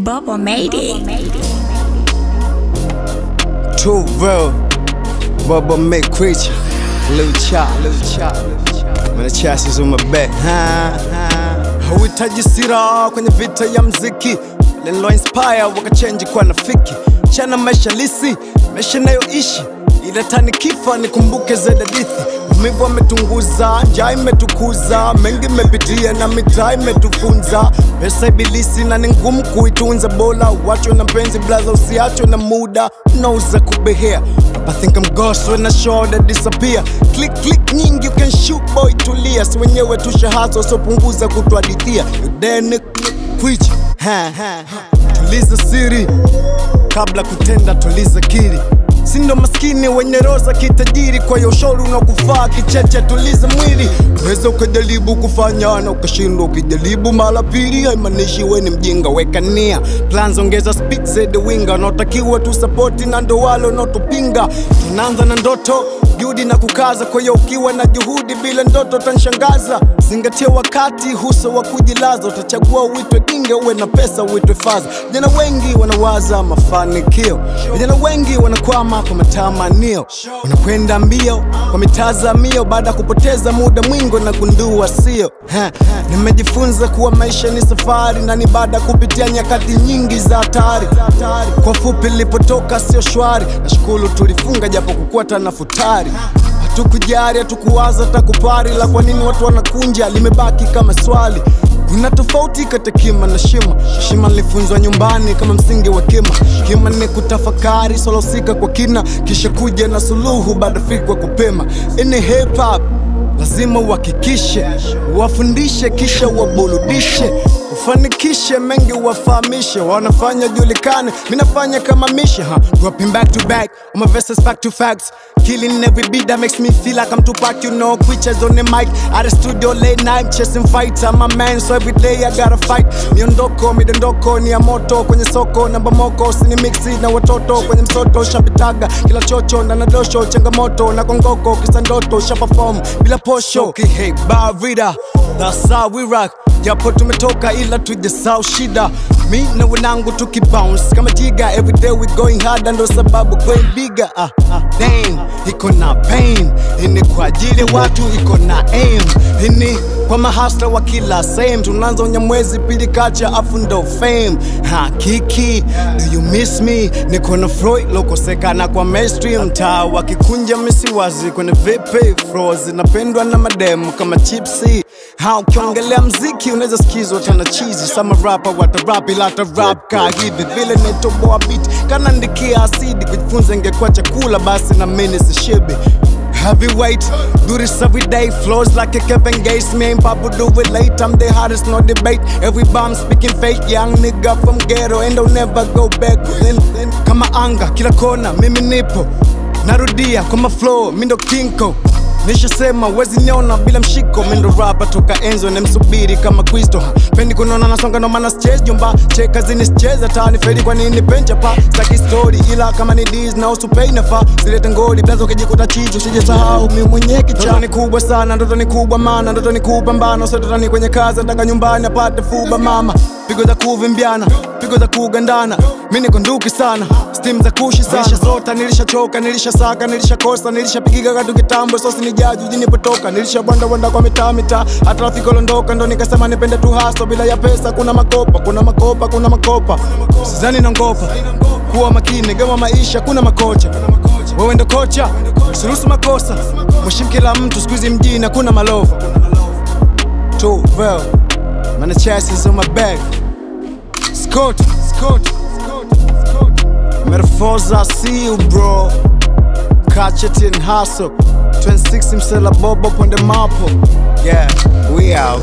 Bubba made it. Too real. Bubba made creature. Lil Chop. Man, the chassis is on my back. Hauhitaji sira kwenye vita ya mziki. Lilo inspire wakachange kwa nafiki. Chana maisha lisi, maisha nayoishi. Ila tani kifa nikumbuke zaidi hadithi. Umivu ametunguza, njaa imetukuza. Mengi mepitia na mitaa imetufunza. Pesa ibilisi na ni ngumu kuitunza. Bola wachwe na mpenzi blaza usiachwe na muda. Unauza kubehea. I think I'm ghost when I show that disappear. Click nyingi you can shoot boy tulia. Si wenyewe tushahaso so punguza kutuadithia. You dare nick preach. Tuliza siri kabla kutenda tuliza kiri. Sindo maskini wenye roza kitajiri. Kwa hiyo ushauri unakufaa kicheche tuliza mwili. Unaweza ukajaribu kufanya na ukashindwa. Ukijaribu mara pili haimanishi we ni mjinga. Weka nia plans ongeza speed said the winger. Unaotakiwa tu support na ndo wale unaotupinga. Tunaanza na ndoto juhudi na kukaza. Kwa hiyo ukiwa na juhudi bila ndoto utanishangaza. Zingatia wakati huso wa kujilaza. Utachagua uitwe dinge uwe na pesa uitwe faza. Vijana wengi wanawaza mafanikio. Vijana wengi wanakwama kwa matamanio. Wanakwenda mbio kwa mitazamio. Baada kupoteza muda mwingi na gundua sio. Nimejifunza kuwa maisha ni safari. Na ni baada kupitia nyakati nyingi za hatari. Kwa fupi lipotoka sio shwari. Nashukuru tulifunga japo kukuata na futari. Hatukujari, hatukuwaza, hatakupari. La kwa nini watu wanakunja limebaki kama swali. Kuna tofauti kati kima na shima. Shima nilifunzwa nyumbani kama msingi wa kima. Kima ni kutafakari solo sika kwa kina. Kisha kuja na suluhu baada fikwa kupema. Ini hip hop lazima uhakikishe, wafundishe kisha waburudishe. Ufanikishe mengi wafahamishe. Wanafanya julikane, minafanya kama mishe. Dropping back to back, all my verses back to facts. Killing every beat that makes me feel like I'm Tupac, you know. Creatures on the mic, at the studio late night, chasing fights. I'm a man, so every day I gotta fight. Miondoko, midondoko, ni ya moto kwenye soko. Namba moko, sini mixi na watoto kwenye msoto. Shapitaga, kila chocho, na nadosho. Changamoto, na kongoko, kisa ndoto. Shaperform, bila posho. Hey, barida, that's how we rock. Japo tumetoka ila tujasahau shida. Mi na wanangu tukibounce kama jiga. Everyday we going hard ndo sababu going bigger. Damn, iko na pain. Ini kwa ajili watu iko na aim. Ini kwa mahasla wa kila same. Tunaanza unyamwezi pili kacha afu ndo fame. Kiki, do you miss me? Niko na Freud, loko sekana kwa mainstream. Taa wakikunja misiwazi kwenye VP froze. Napendwa na mademu kama chipsi. Ukiongelea mziki unaweza sikizwa tana cheesy. Sama rapper watarap ila atarap ka hivi. Vile netoboa beat kanandikia asidi. Kujifunza ingekuwa chakula basi na mimi sishibi. Heavyweight, do this every day. Flows like a Kevin Gates. Me and Papa do it late. I'm the hardest, no debate. Every bomb speaking fake. Young nigga from ghetto and don't never go back. Kama anga, kila kona, mimi nipo. Narudia, kwa flow, mindo kinko. Nishasema wezi niona bila mshiko. Mendo rapper toka enzo na msubiri kama Kristo. Pendi kunona nasonga no mana sichezi jomba. Cheka zini sicheza tani fedi kwa nini pencha pa. Saki story ila kama ni diz na usupei nafa. Silete ngoli blazo kijikuta chicho sije sahau mi mwenye kicha. Ndoto ni kubwa sana, ndoto ni kubwa mana. Ndoto ni kupambana, so ndoto ni kwenye kazi. Ndaka nyumbani apate fuba mama. Pigo za kuvimbiana, pigo za kugandana. Mimi niko nduki sana, steam za kushi sana. Nilishazota, nilishachoka, nilishasaka, nilishakosa. Nilishapigiga katu kitambo, so sinijaju jinipotoka. Nilishabwanda kwa mitaa. Hata rafiki londoka, ndo nikasema nipende tu haso. Bila ya pesa kuna makopa. Sizani na ngopa, kuwa makini, gama maisha kuna makocha. Wewe ndo kocha, usiruhusu makosa. Mheshimu kila mtu, siku hizi mjini kuna malova. Too real, man the chassis on my back. Scott. Metaphors I see you bro. Catch it and hustle. 26 himself a bob up on the maple. Yeah, we out.